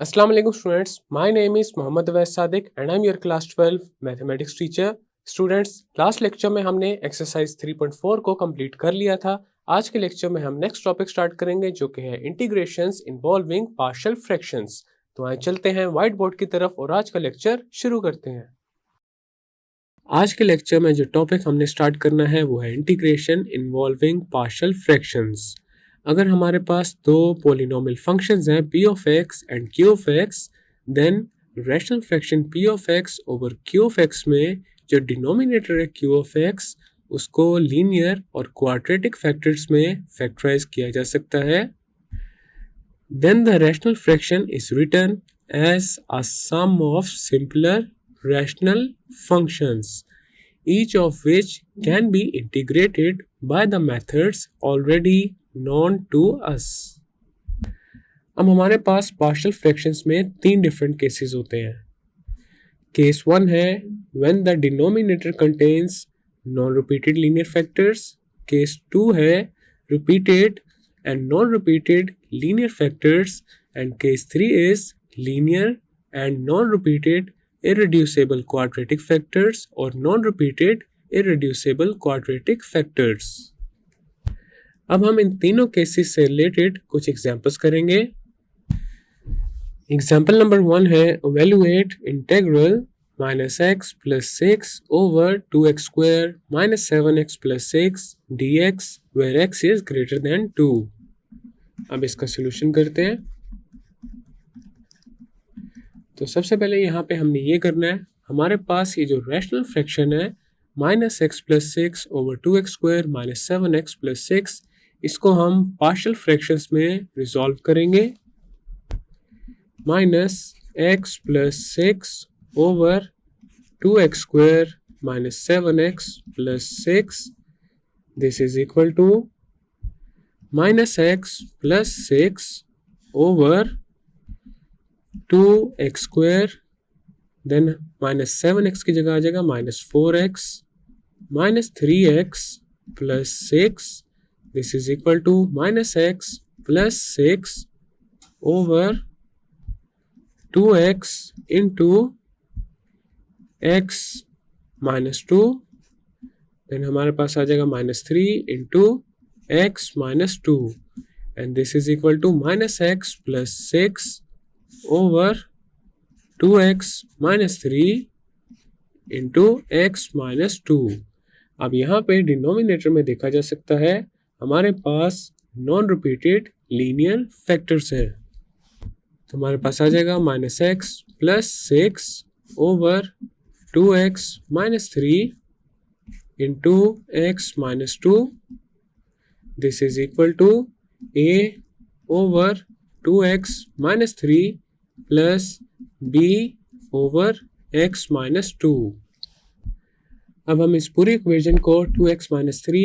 Assalamu alaikum students. My name is Mohammad Awais Sadiq and I'm your class 12 mathematics teacher. Students, last lecture में हमने exercise 3.4 को complete कर लिया था. आज के लेक्चर में हम नेक्स्ट टॉपिक स्टार्ट करेंगे जो कि है इंटीग्रेशंस इन्वॉल्विंग पार्शियल फ्रैक्शंस. तो आइए चलते हैं व्हाइट बोर्ड की तरफ और आज का लेक्चर शुरू करते हैं. आज के लेक्चर में जो टॉपिक हमने स्टार्ट करना है वो है इंटीग्रेशन इन्वॉल्विंग पार्शियल फ्रैक्शंस. अगर हमारे पास दो पोलिनोमियल फंक्शंस हैं p of x and q of x, then rational fraction p of x over q of x में जो डिनोमिनेटर है q ऑफ x उसको लीनियर और क्वाड्रेटिक फैक्टर्स में फैक्टराइज किया जा सकता है. Then the rational fraction is written as a sum of simpler rational functions, each of which can be integrated by the methods already known to us. अब हमारे पास partial fractions में तीन different cases होते हैं. केस 1 है when the denominator contains non-repeated linear factors. Case 2 है repeated and non-repeated linear factors, and case 3 is linear and non-repeated irreducible quadratic factors और non-repeated irreducible quadratic factors. अब हम इन तीनों केसेस से रिलेटेड कुछ एग्जांपल्स करेंगे. एग्जांपल नंबर 1 है evaluate integral -x plus 6 over 2x square minus 7x plus 6 dx where x is greater than 2. अब इसका सोल्यूशन करते हैं. तो सबसे पहले यहाँ पे हमने ये करना है, हमारे पास ये जो रैशनल फ्रैक्शन है -x plus 6 over 2x square minus 7x plus 6, इसको हम पार्शियल फ्रैक्शंस में रिजॉल्व करेंगे. -x plus 6 over 2x square minus 7x plus 6, this is equal to -x plus 6 over 2x square, then minus 7x की जगह आ जाएगा -4x minus 3x plus 6, this is equal to -x plus 6 over 2x into x minus 2, then हमारे पास आ जाएगा -3 into x minus 2, and this is equal to -x plus 6 over 2x minus 3 into x minus 2. अब यहाँ पे denominator में देखा जा सकता है हमारे पास नॉन रिपीटेड लीनियर फैक्टर्स हैं. तो हमारे पास आ जाएगा -x plus 6 over 2x minus 3 into x minus 2. This is equal to a over 2x minus 3 plus b over x minus 2. अब हम इस पूरी इक्वेशन को 2x minus 3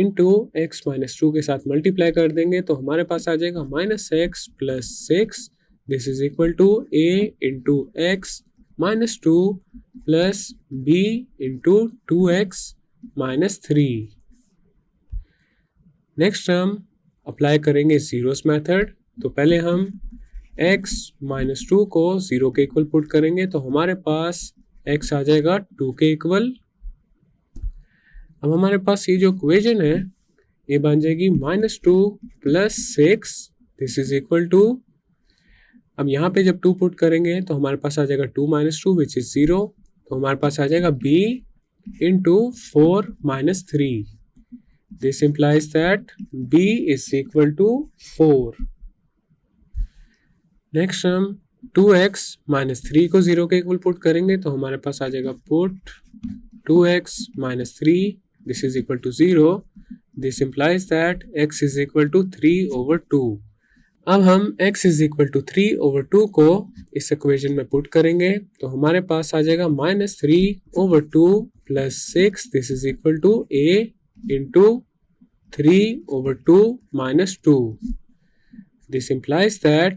into x minus 2 के साथ मल्टीप्लाई कर देंगे तो हमारे पास आ जाएगा -x plus 6. This is equal to a into x minus 2 plus b into 2x minus 3. Next हम अप्लाई करेंगे जीरोस मेथड. तो पहले हम x minus 2 को 0 के इक्वल पुट करेंगे तो हमारे पास x आ जाएगा 2 के इक्वल. अब हमारे पास ये जो इक्वेशन है ये बन जाएगी -2 plus 6, this is equal to, अब यहाँ पे जब 2 पुट करेंगे तो हमारे पास आ जाएगा 2 minus 2 विच इज 0, तो हमारे पास आ जाएगा b into 4 minus 3. This implies that b is equal to 4. Next हम 2x minus 3 को 0 के इक्वल पुट करेंगे तो हमारे पास आ जाएगा put 2x minus 3, this is equal to 0. दिस implies that x is equal to 3 over 2. अब हम x is equal to 3 over 2 को इस इक्वेशन में पुट करेंगे तो हमारे पास आ जाएगा -3 over 2 plus 6, this is equal to a into 3 over 2 minus 2. This implies that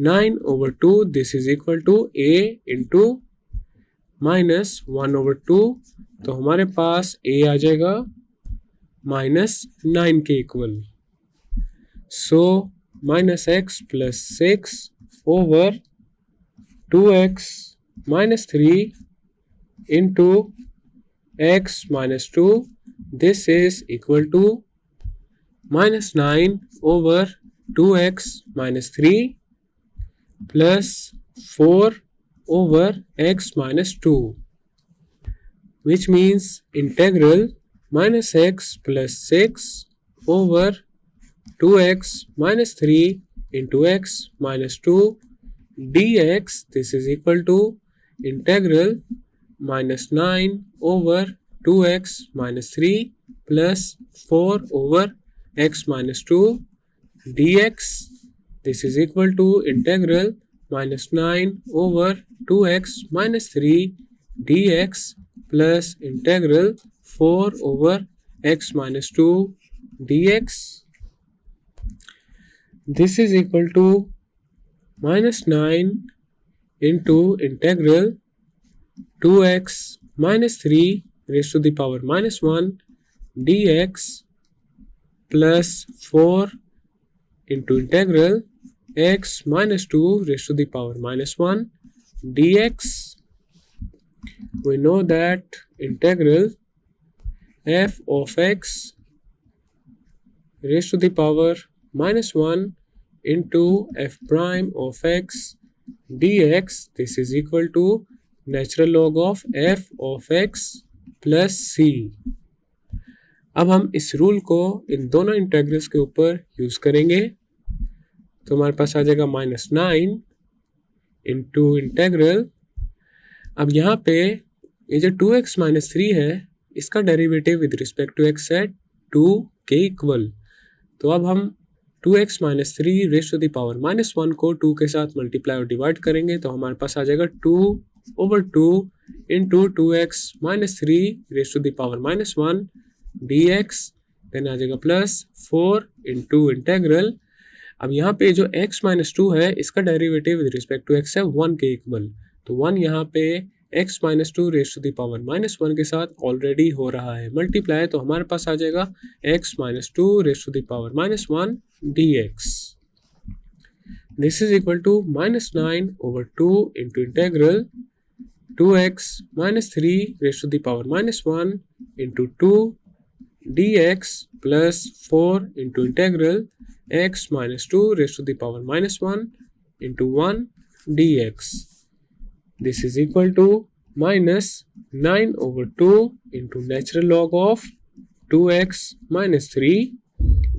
9 over 2, this is equal to a into -1 over 2, तो हमारे पास a आ जाएगा -9 के equal. So -x plus 6 over 2x minus 3 into x minus 2. This is equal to minus 9 over 2x minus 3 plus 4 over x minus 2, which means integral minus x plus 6 over 2x minus 3 into x minus 2 dx. This is equal to integral minus 9 over 2x minus 3 plus 4 over x minus 2 dx. This is equal to integral minus 9 over 2x minus 3 dx plus integral 4 over x minus 2 dx. This is equal to minus 9 into integral 2x minus 3 raised to the power minus 1 dx plus 4 into integral x minus 2 raised to the power minus 1 dx. We know that integral f of x raised to the power minus 1 into f prime of x dx. This is equal to natural log of f of x plus c. अब हम इस rule को इन दोनों integrals के ऊपर use करेंगे, तो हमारे पास आ जाएगा माइनस 9 इंटू इंटेग्रल. अब यहाँ पे ये जो 2x माइनस 3 है इसका derivative with respect to x है 2 के इक्वल. तो अब हम 2x minus 3 raise to the power minus 1 को 2 के साथ मल्टीप्लाई और डिवाइड करेंगे तो हमारे पास आ जाएगा 2 over 2 into 2x minus 3 raise to the power minus 1 dx. Then आ जाएगा प्लस 4 इंटू इंटेग्रल. अब यहाँ पे जो x माइनस 2 है इसका derivative with respect to x है 1 के इक्वल. तो 1 यहाँ पे x minus 2 raise to the power minus 1 के साथ ऑलरेडी हो रहा है मल्टीप्लाई, तो हमारे पास आ जाएगा x minus 2 raise to the power minus 1 dx. This is equal to minus 9 over 2 into integral 2x minus 3 raised to the power minus 1 into 2 dx plus 4 into integral x minus 2 raised to the power minus 1 into 1 dx. This is equal to minus 9 over 2 into natural log of 2x minus 3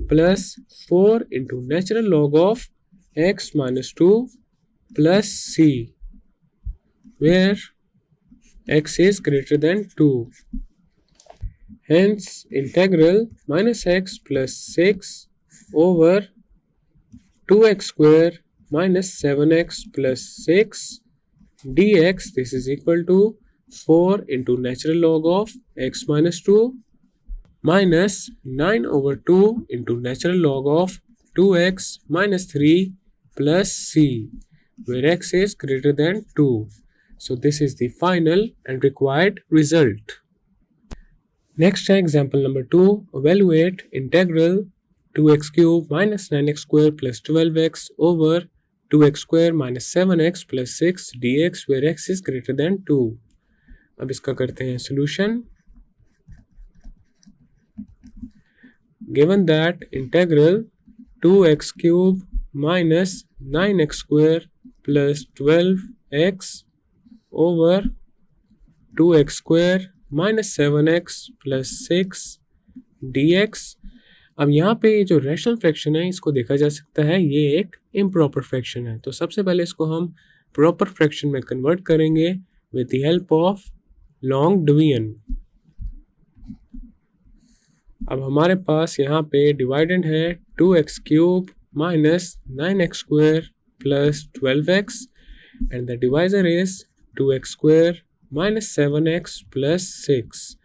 plus 4 into natural log of x minus 2 plus c, where x is greater than 2. Hence, integral minus x plus 6 over 2x square minus 7x plus 6 dx. This is equal to 4 into natural log of x minus 2 minus 9 over 2 into natural log of 2x minus 3 plus c, where x is greater than 2. So this is the final and required result. Next example number 2. Evaluate integral 2x cube minus 9x square plus 12x over 2x square minus 7x plus 6 dx, where x is greater than 2. अब इसका करते हैं solution. Given that integral 2x cube minus 9x square plus 12x over 2x square minus 7x plus 6 dx. अब यहाँ पे जो rational fraction है इसको देखा जा सकता है ये एक इम्प्रॉपर फ्रैक्शन है, तो सबसे पहले इसको हम प्रॉपर फ्रैक्शन में कन्वर्ट करेंगे with the help of long division. अब हमारे पास यहाँ पे डिवाइडेंड है 2x cube minus 9x square plus 12x and the divisor is 2x square minus 7x plus 6.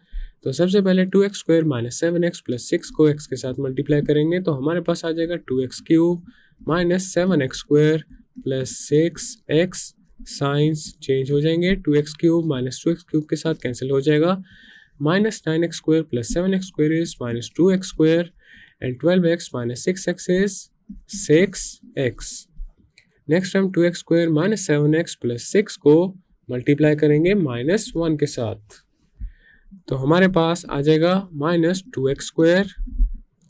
तो सबसे पहले 2x square minus 7x plus 6 को x के साथ मल्टीप्लाई करेंगे तो हमारे पास आ जाएगा 2x cube minus 7x square plus 6x. Science change हो जाएंगे, 2x cube minus 2x cube के साथ कैंसिल हो जाएगा. Minus 9x square plus 7x square is minus 2x square and 12x minus 6x is 6x. Next हम 2x square minus 7x plus 6 को multiply करेंगे -1 के साथ, तो हमारे पास आ जाएगा -2x square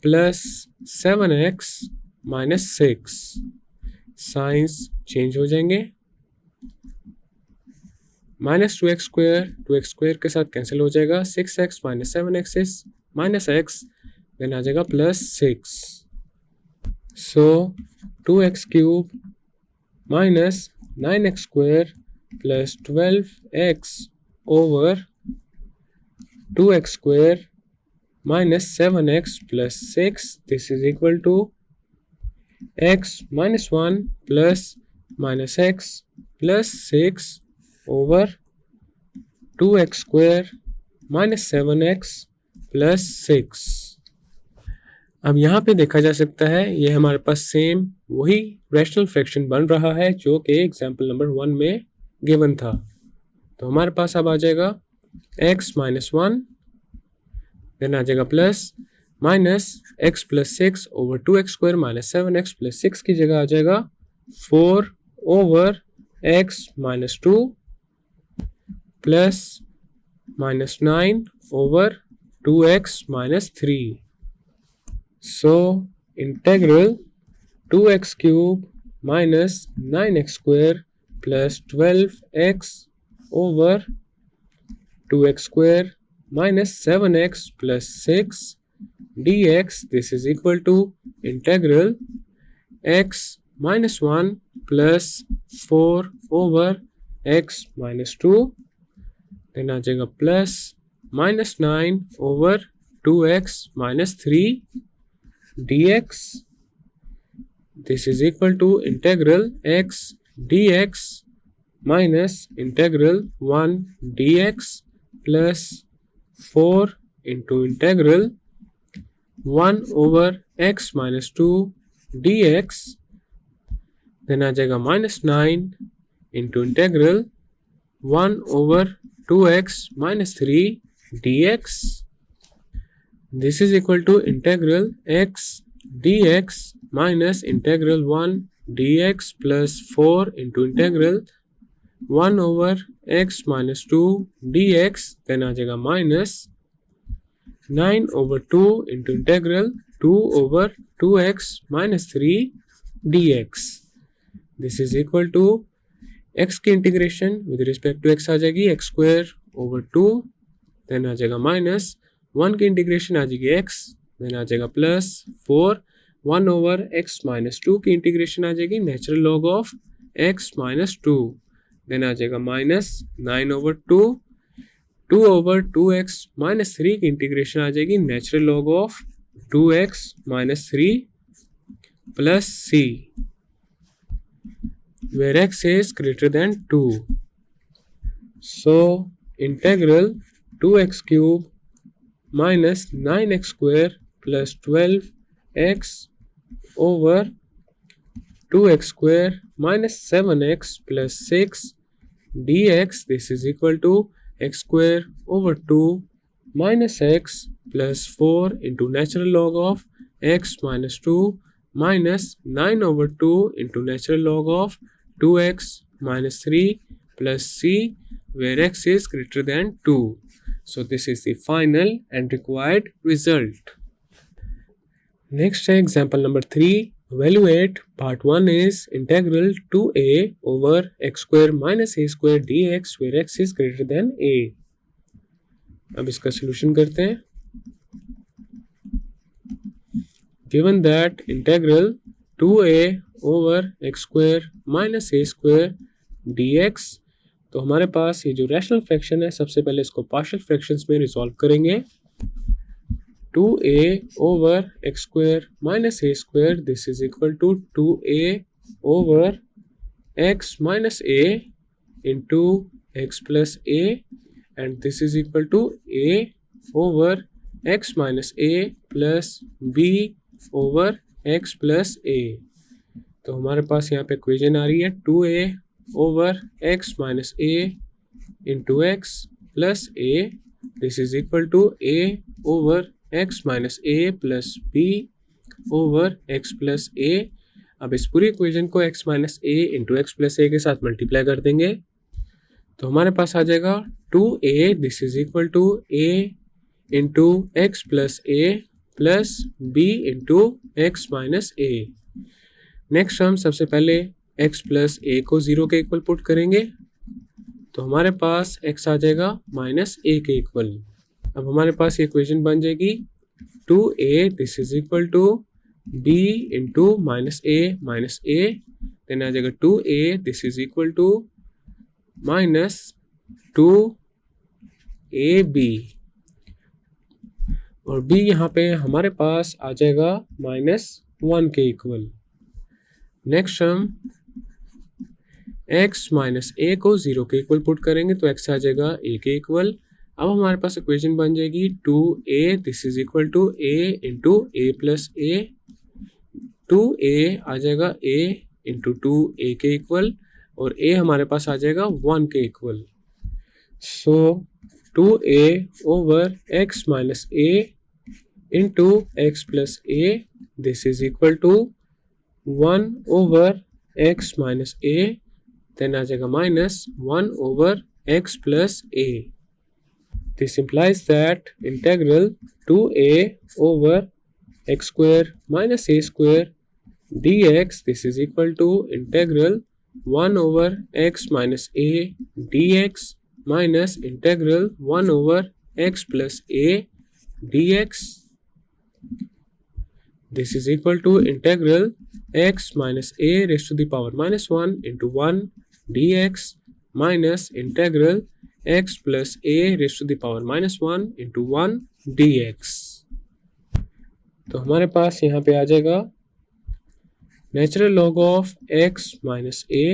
plus 7x minus 6। Science change हो जाएंगे, -2x स्क्वायर के साथ कैंसिल हो जाएगा, 6x minus 7x is minus x, then आ जाएगा plus 6। So 2x cube minus 9x square plus 12x over 2x square minus 7x plus 6, this is equal to x minus 1 plus minus x plus 6 over 2x square minus 7x plus 6। अब यहाँ पे देखा जा सकता है ये हमारे पास same वही रैशनल फ्रैक्शन बन रहा है जो कि एग्जाम्पल नंबर 1 में गिवन था। तो हमारे पास अब आ जाएगा x minus 1, देन आ जाएगा plus minus x plus 6 over 2x square minus 7x plus 6 की जगह आ जाएगा 4 over x minus 2 plus minus 9 over 2x minus 3। So integral 2x cube minus 9x square plus 12x over 2x square minus 7x plus 6 dx, this is equal to integral x minus 1 plus 4 over x minus 2, then आ जाएगा plus minus 9 over 2x minus 3 dx, this is equal to integral x dx minus integral 1 dx plus 4 into integral 1 over x minus 2 dx, then आ जाएगा minus 9 into integral 1 over 2x minus 3 dx, this is equal to integral x dx minus integral 1 dx plus 4 into integral 1 over x minus 2 dx, then आ जाएगा minus 9 over 2 into integral 2 over 2x minus 3 dx, this is equal to x की integration with respect to x आ जाएगी x square over 2, then आ जाएगा minus 1 की integration आ जाएगी x, then आ जाएगा प्लस 4 1 ओवर x माइनस 2 की इंटीग्रेशन आ जाएगी natural log of x minus 2, then आ जाएगा minus 9 over 2 over 2x minus 3 की इंटीग्रेशन आ जाएगी natural log of 2x minus 3 plus c, where x is greater than 2. So integral 2x cube minus 9x square plus 12x over 2x square minus 7x plus 6 dx, this is equal to x square over 2 minus x plus 4 into natural log of x minus 2 minus 9 over 2 into natural log of 2x minus 3 plus c, where x is greater than 2. So this is the final and required result. Next example number 3. Evaluate part 1 is integral 2a over x square minus a square dx where x is greater than a. अब इसका solution करते हैं. Given that integral 2a over x square minus a square dx, तो हमारे पास ये जो rational fraction है सबसे पहले इसको पार्शियल फ्रैक्शंस में रिजॉल्व करेंगे. 2a over x square minus a square, this is equal to 2a over x minus a into x plus a, and this is equal to a over x minus a plus b over x plus a. तो हमारे पास यहाँ पे equation आ रही है 2a over x minus a into x plus a, this is equal to a over x minus a plus b over x plus a. अब इस पूरी equation को x माइनस ए इंटू एक्स प्लस ए के साथ multiply कर देंगे तो हमारे पास आ जाएगा 2a this is equal to a into x plus a plus b into x minus a. Next हम सबसे पहले x प्लस ए को 0 के इक्वल पुट करेंगे तो हमारे पास x आ जाएगा माइनस ए के इक्वल। अब हमारे पास ये इक्वेशन बन जाएगी 2a this is equal to b into minus a then आ जाएगा 2a this is equal to minus 2ab और b यहाँ पे हमारे पास आ जाएगा -1 के इक्वल। नेक्स्ट हम x माइनस ए को 0 के इक्वल पुट करेंगे तो x आ जाएगा a के इक्वल। अब हमारे पास इक्वेशन बन जाएगी 2a this is equal to a into a plus a. 2a आ जाएगा a इंटू 2a के इक्वल और a हमारे पास आ जाएगा 1 के equal. So 2a over x minus a into x plus a this is equal to 1 over x minus a then आ जाएगा -1 over x plus a। This implies that integral 2a over x square minus a square dx this is equal to integral 1 over x minus a dx minus integral 1 over x plus a dx. This is equal to integral x minus a raised to the power -1 into 1 dx minus integral x plus a raised to the power -1 into 1 dx। तो हमारे पास यहाँ पे आ जाएगा natural log of x minus a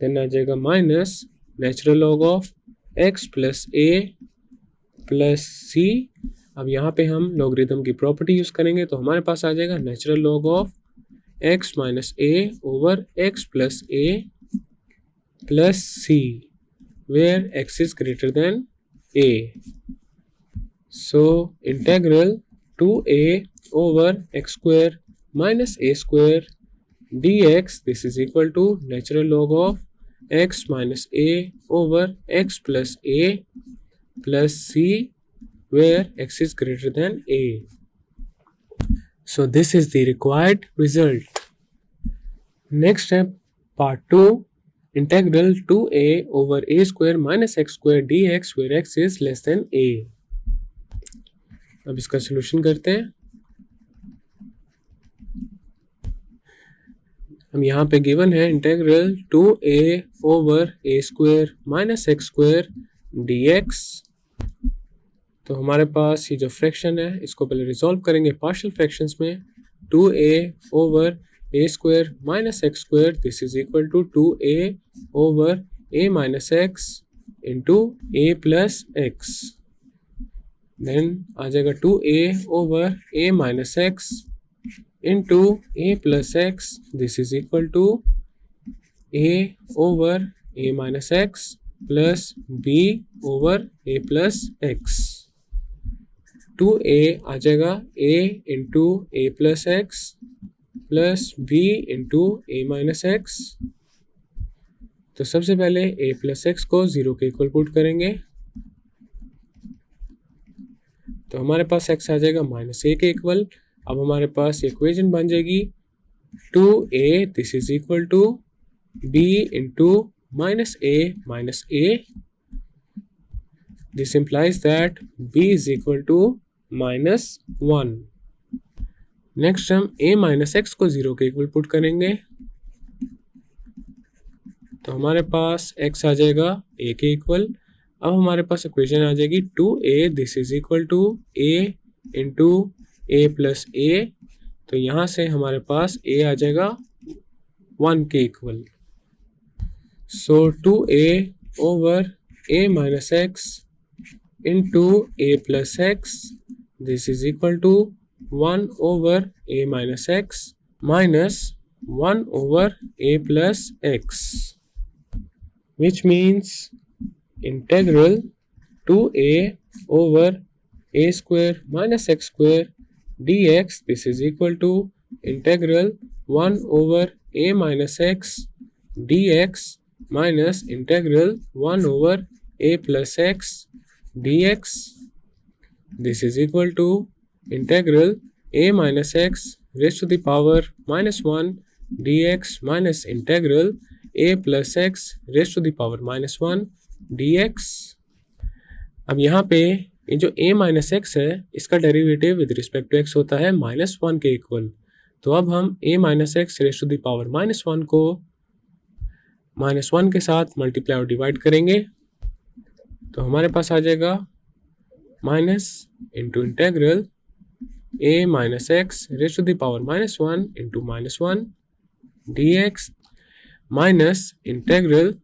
then आ जाएगा minus natural log of x plus a plus c। अब यहाँ पे हम लॉगरिथम की प्रॉपर्टी यूज करेंगे तो हमारे पास आ जाएगा natural log of x minus a over x plus a plus c where x is greater than a. So integral 2a over x square minus a square dx this is equal to natural log of x minus a over x plus a plus c where x is greater than a. So this is the required result. Next step part 2 integral 2a over a square minus x square dx where x is less than a. अब इसका solution करते हैं। हम यहाँ पे given है integral 2a over a square minus x square dx। तो हमारे पास ये जो फ्रैक्शन है इसको पहले रिजॉल्व करेंगे पार्शियल फ्रैक्शंस में। 2a over a square minus x square this is equal to 2a over a minus x into a plus x then आ जाएगा 2a over a minus x into a plus x this is equal to a over a minus x plus b over a plus x। 2a आ जाएगा a into a plus x plus b into A minus x. तो सबसे पहले a plus x को 0 के equal put करेंगे तो हमारे पास x आ जाएगा -a के इक्वल। अब हमारे पास इक्वेशन बन जाएगी 2a this is equal to b into -a this implies that b is equal to -1। Next हम a माइनस एक्स को 0 के इक्वल पुट करेंगे तो हमारे पास x आ जाएगा a के इक्वल। अब हमारे पास इक्वेशन आ जाएगी 2a this is equal to a into a plus a। तो यहाँ से हमारे पास a आ जाएगा 1 के equal. So 2a over a minus x into a plus x this is equal to 1 over a minus x minus 1 over a plus x which means integral 2a over a square minus x square dx this is equal to integral 1 over a minus x dx minus integral 1 over a plus x dx. This is equal to integral a minus x raised to the power minus 1 dx minus integral a plus x raised to the power minus 1 dx. अब यहाँ पे ये जो a minus x है इसका derivative with respect to x होता है -1 के इक्वल। तो अब हम a minus x raise to the power -1 को -1 के साथ मल्टीप्लाई और डिवाइड करेंगे तो हमारे पास आ जाएगा minus into integral a minus x raise to the power -1 into -1 dx minus integral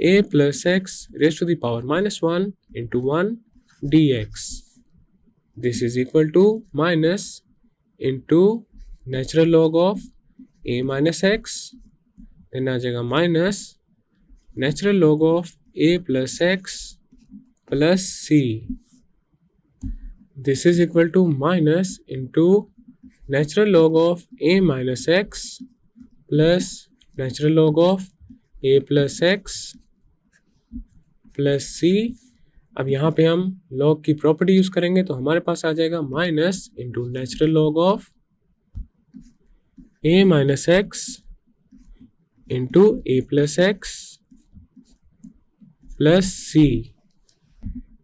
a plus x raise to the power -1 into 1 dx. This is equal to minus into natural log of a minus x, then आ जाएगा minus natural log of a plus x plus c. This is equal to minus into natural log of a minus x plus natural log of a plus x plus c. अब यहाँ पे हम log की property use करेंगे तो हमारे पास आ जाएगा minus into natural log of a minus x into a plus x plus c.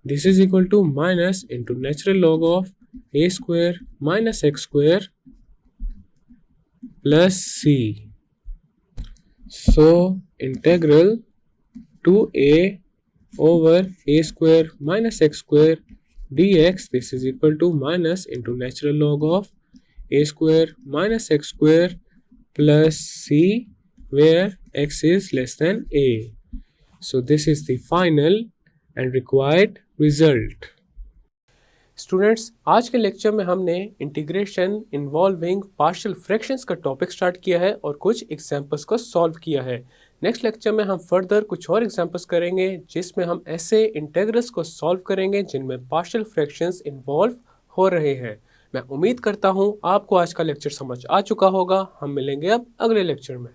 This is equal to minus into natural log of a square minus x square plus c. So integral 2a over a square minus x square dx. This is equal to minus into natural log of a square minus x square plus c where x is less than a. So this is the final and required result. Students, आज के lecture में हमने integration involving partial fractions का topic start किया है और कुछ examples को सॉल्व किया है। नेक्स्ट लेक्चर में हम फर्दर कुछ और एग्जांपल्स करेंगे जिसमें हम ऐसे इंटीग्रल्स को सॉल्व करेंगे जिनमें पार्शियल फ्रैक्शंस इन्वॉल्व हो रहे हैं। मैं उम्मीद करता हूँ आपको आज का लेक्चर समझ आ चुका होगा। हम मिलेंगे अब अगले लेक्चर में।